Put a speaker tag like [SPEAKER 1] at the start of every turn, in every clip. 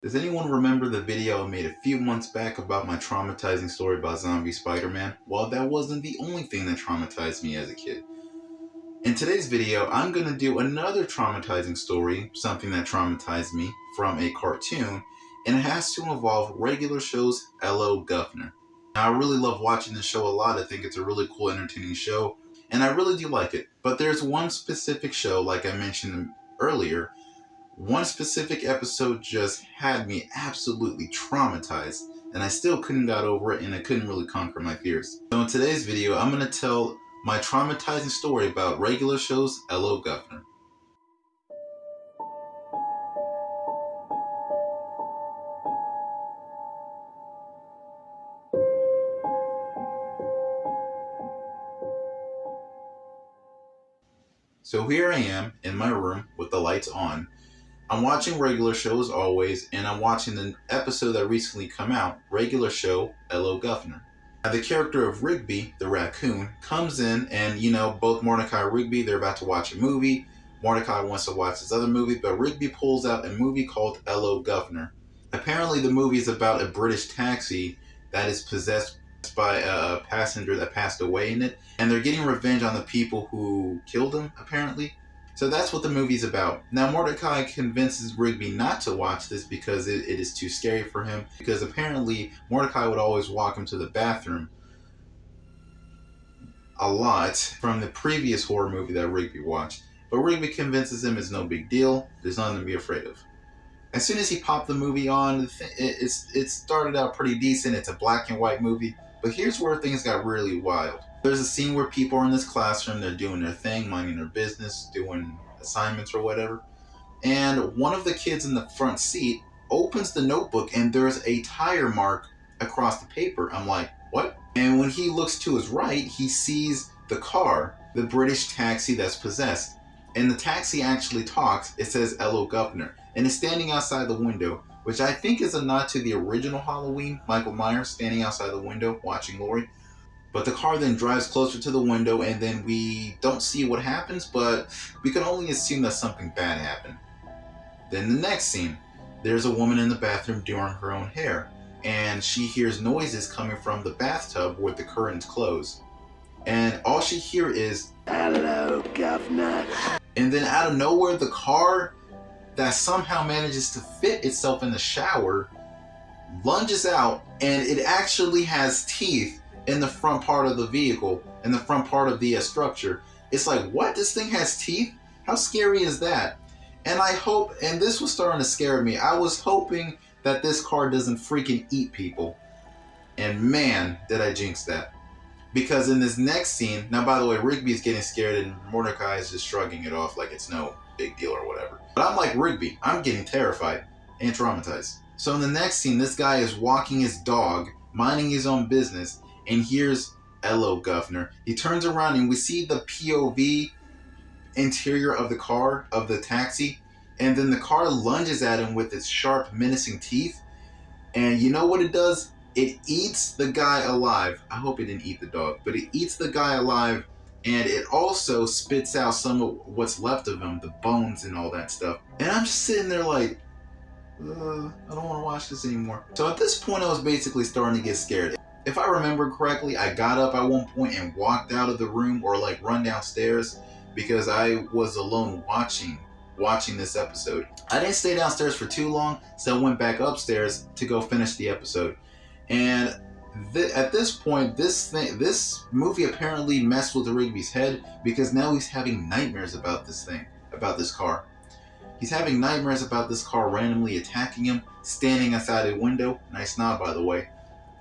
[SPEAKER 1] Does anyone remember the video I made a few months back about my traumatizing story about zombie Spider-Man? Well, that wasn't the only thing that traumatized me as a kid. In today's video, I'm going to do another traumatizing story, something that traumatized me, from a cartoon, and it has to involve regular show's Ello Gov'nor. Now, I really love watching this show a lot. I think it's a really cool, entertaining show, and I really do like it. But there's one specific show, like I mentioned earlier, one specific episode just had me absolutely traumatized, and I still couldn't get over it, and I couldn't really conquer my fears. So in today's video, I'm going to tell my traumatizing story about regular show's Ello Gov'nor. So here I am in my room with the lights on. I'm watching regular show as always, and I'm watching the episode that recently come out, regular show Ello Gov'nor. Now the character of Rigby, the raccoon, comes in and, both Mordecai and Rigby, they're about to watch a movie. Mordecai wants to watch this other movie, but Rigby pulls out a movie called Ello Gov'nor. Apparently the movie is about a British taxi that is possessed by a passenger that passed away in it, and they're getting revenge on the people who killed him, apparently. So that's what the movie's about. Now Mordecai convinces Rigby not to watch this because it is too scary for him, because apparently Mordecai would always walk him to the bathroom a lot from the previous horror movie that Rigby watched. But Rigby convinces him it's no big deal, there's nothing to be afraid of. As soon as he popped the movie on, it started out pretty decent. It's a black and white movie, but here's where things got really wild. There's a scene where people are in this classroom, they're doing their thing, minding their business, doing assignments or whatever, and one of the kids in the front seat opens the notebook and there's a tire mark across the paper. I'm like, what? And when he looks to his right, he sees the car, the British taxi that's possessed. And the taxi actually talks. It says Ello Gov'nor, and it's standing outside the window, which I think is a nod to the original Halloween, Michael Myers standing outside the window watching Laurie. But the car then drives closer to the window, and then we don't see what happens, but we can only assume that something bad happened. Then the next scene, there's a woman in the bathroom doing her own hair, and she hears noises coming from the bathtub with the curtains closed. And all she hears is, "Hello, Governor." And then out of nowhere, the car that somehow manages to fit itself in the shower lunges out, and it actually has teeth in the front part of the vehicle, in the front part of the structure. It's like, what? This thing has teeth? How scary is that? And I hope, and this was starting to scare me, I was hoping that this car doesn't freaking eat people. And man, did I jinx that. Because in this next scene, now by the way, Rigby's getting scared and Mordecai is just shrugging it off like it's no big deal or whatever. But I'm like Rigby, I'm getting terrified and traumatized. So in the next scene, this guy is walking his dog, minding his own business, and here's Ello Gov'nor. He turns around and we see the POV interior of the car, of the taxi, and then the car lunges at him with its sharp, menacing teeth. And you know what it does? It eats the guy alive. I hope it didn't eat the dog, but it eats the guy alive, and it also spits out some of what's left of him, the bones and all that stuff. And I'm just sitting there like, I don't want to watch this anymore. So at this point, I was basically starting to get scared. If I remember correctly, I got up at one point and walked out of the room, or like run downstairs, because I was alone watching this episode. I didn't stay downstairs for too long, so I went back upstairs to go finish the episode. And at this point, this movie apparently messed with Rigby's head, because now he's having nightmares about this thing, about this car. He's having nightmares about this car randomly attacking him, standing outside a window. Nice nod, by the way.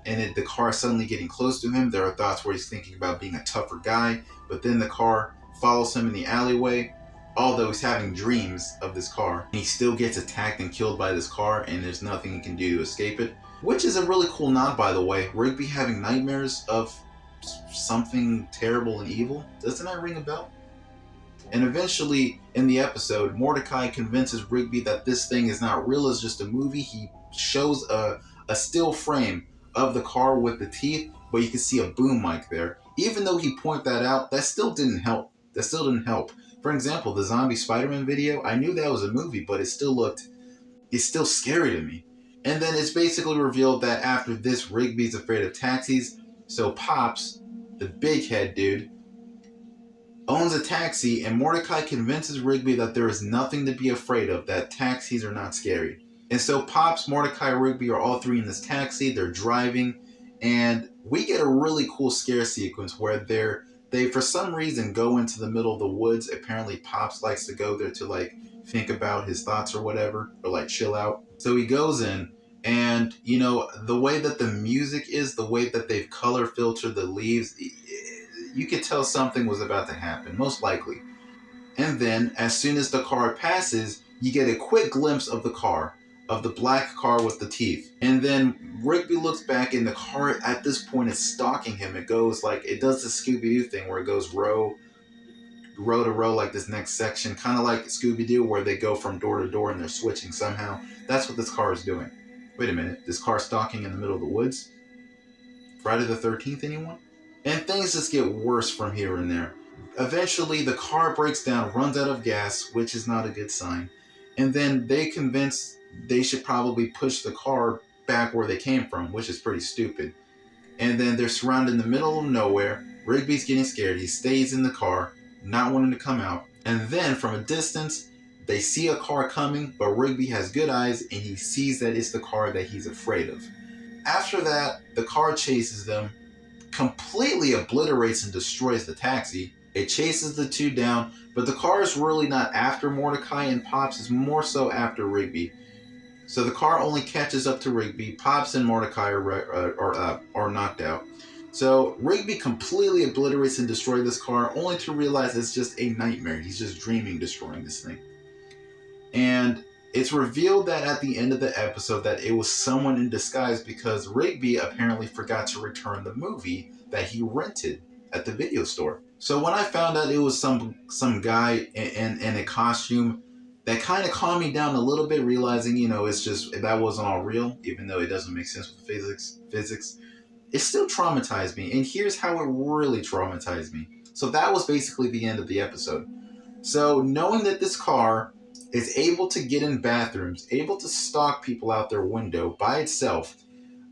[SPEAKER 1] And the car suddenly getting close to him. There are thoughts where he's thinking about being a tougher guy, but then the car follows him in the alleyway, although he's having dreams of this car. He still gets attacked and killed by this car, and there's nothing he can do to escape it. Which is a really cool nod, by the way. Rigby having nightmares of something terrible and evil. Doesn't that ring a bell? And eventually, in the episode, Mordecai convinces Rigby that this thing is not real, it's just a movie. He shows a still frame of the car with the teeth, but you can see a boom mic there. Even though he pointed that out, that still didn't help. For example, the zombie Spider-Man video, I knew that was a movie, but it's still scary to me. And then it's basically revealed that after this, Rigby's afraid of taxis. So Pops, the big head dude, owns a taxi, and Mordecai convinces Rigby that there is nothing to be afraid of, that taxis are not scary. And so Pops, Mordecai, Rigby are all three in this taxi. They're driving, and we get a really cool scare sequence where they for some reason go into the middle of the woods. Apparently Pops likes to go there to like think about his thoughts or whatever, or like chill out. So he goes in, and the way that the music is, the way that they've color filtered the leaves, you could tell something was about to happen, most likely. And then, as soon as the car passes, you get a quick glimpse of the car, of the black car with the teeth. And then Rigby looks back, and the car at this point is stalking him. It goes like, it does the Scooby-Doo thing where it goes row to row, like this next section, kind of like Scooby-Doo, where they go from door to door and they're switching somehow. That's what this car is doing. Wait a minute, this car stalking in the middle of the woods? Friday the 13th, anyone? And things just get worse from here and there. Eventually, the car breaks down, runs out of gas, which is not a good sign. And then they convince they should probably push the car back where they came from, which is pretty stupid. And then they're surrounded in the middle of nowhere. Rigby's getting scared. He stays in the car, not wanting to come out. And then from a distance, they see a car coming, but Rigby has good eyes, and he sees that it's the car that he's afraid of. After that, the car chases them, completely obliterates and destroys the taxi. It chases the two down, but the car is really not after Mordecai and Pops, it's more so after Rigby. So the car only catches up to Rigby. Pops and Mordecai are knocked out. So Rigby completely obliterates and destroys this car, only to realize it's just a nightmare. He's just dreaming destroying this thing. And it's revealed that at the end of the episode that it was someone in disguise, because Rigby apparently forgot to return the movie that he rented at the video store. So when I found out it was some guy in a costume, that kind of calmed me down a little bit, realizing, it's just, that wasn't all real, even though it doesn't make sense with physics. It still traumatized me, and here's how it really traumatized me. So that was basically the end of the episode. So knowing that this car is able to get in bathrooms, able to stalk people out their window by itself,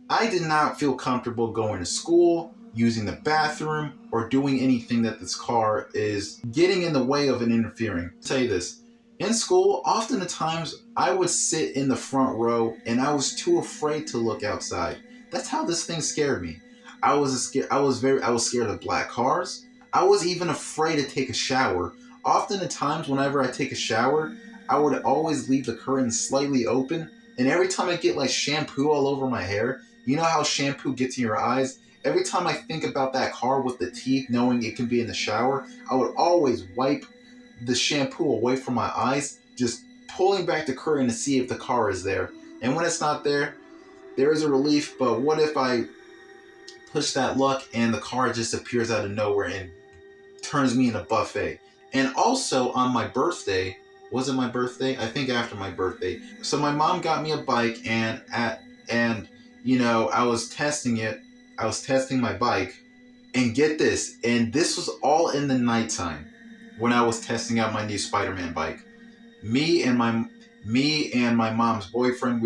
[SPEAKER 1] I did not feel comfortable going to school, using the bathroom, or doing anything that this car is getting in the way of and interfering. I'll tell you this, in school, often at times, I would sit in the front row and I was too afraid to look outside. That's how this thing scared me. I was scared of black cars. I was even afraid to take a shower. Often at times, whenever I take a shower, I would always leave the curtains slightly open, and every time I get like shampoo all over my hair, you know how shampoo gets in your eyes? Every time I think about that car with the teeth, knowing it can be in the shower, I would always wipe the shampoo away from my eyes, just pulling back the curtain to see if the car is there. And when it's not there, there is a relief, but what if I push that luck and the car just appears out of nowhere and turns me in a buffet? And also on my birthday, was it my birthday? I think after my birthday. So my mom got me a bike, and I was testing it. I was testing my bike, and get this, and this was all in the nighttime when I was testing out my new Spider-Man bike. Me and my mom's boyfriend,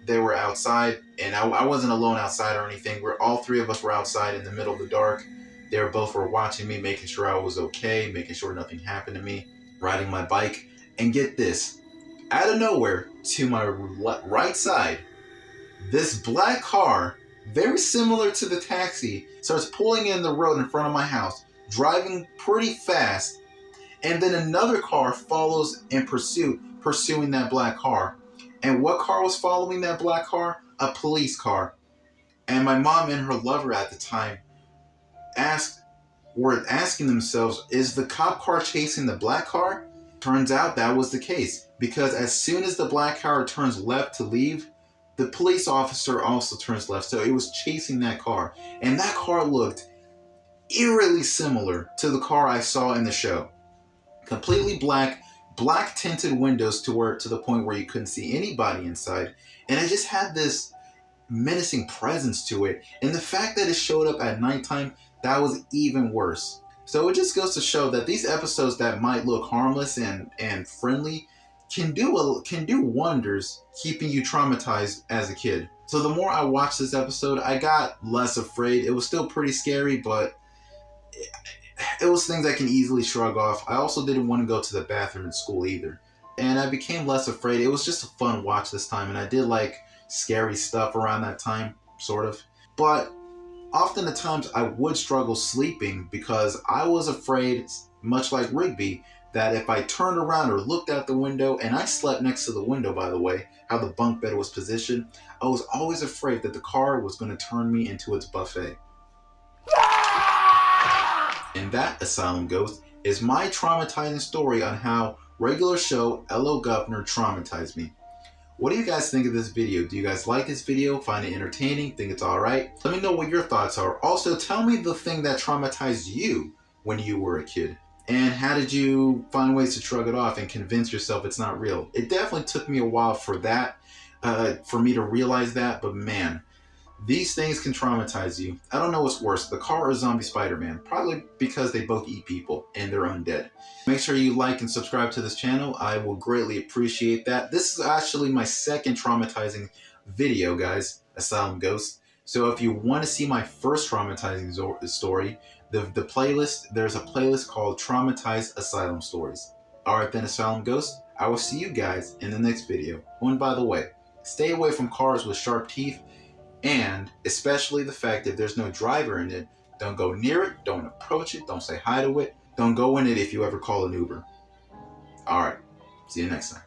[SPEAKER 1] they were outside, and I wasn't alone outside or anything. All three of us were outside in the middle of the dark. They were watching me, making sure I was okay, making sure nothing happened to me, riding my bike. And get this, out of nowhere, to my right side, this black car, very similar to the taxi, starts pulling in the road in front of my house, driving pretty fast, and then another car follows in pursuing that black car. And what car was following that black car? A police car. And my mom and her lover at the time were asking themselves, is the cop car chasing the black car? Turns out that was the case, because as soon as the black car turns left to leave, the police officer also turns left, so it was chasing that car. And that car looked eerily similar to the car I saw in the show. Completely black tinted windows to the point where you couldn't see anybody inside. And it just had this menacing presence to it. And the fact that it showed up at nighttime, that was even worse. So it just goes to show that these episodes that might look harmless and friendly can do wonders keeping you traumatized as a kid. So the more I watched this episode, I got less afraid. It was still pretty scary, but it was things I can easily shrug off. I also didn't want to go to the bathroom in school either. And I became less afraid. It was just a fun watch this time, and I did like scary stuff around that time, sort of. But often at times I would struggle sleeping because I was afraid, much like Rigby, that if I turned around or looked out the window, and I slept next to the window, by the way, how the bunk bed was positioned, I was always afraid that the car was going to turn me into its buffet. And that, Asylum Ghost, is my traumatizing story on how regular show Ello Gov'nor traumatized me. What do you guys think of this video? Do you guys like this video? Find it entertaining? Think it's alright? Let me know what your thoughts are. Also, tell me the thing that traumatized you when you were a kid. And how did you find ways to shrug it off and convince yourself it's not real? It definitely took me a while for that, for me to realize that, but man, these things can traumatize you. I don't know what's worse, the car or zombie Spider-Man. Probably because they both eat people and they're undead. Make sure you like and subscribe to this channel. I will greatly appreciate that. This is actually my second traumatizing video, guys, Asylum Ghost. So if you want to see my first traumatizing story, the playlist, there's a playlist called Traumatized Asylum Stories. Alright then, Asylum Ghost, I will see you guys in the next video. Oh, and by the way, stay away from cars with sharp teeth, and especially the fact that there's no driver in it. Don't go near it, don't approach it, don't say hi to it, don't go in it if you ever call an Uber. Alright, see you next time.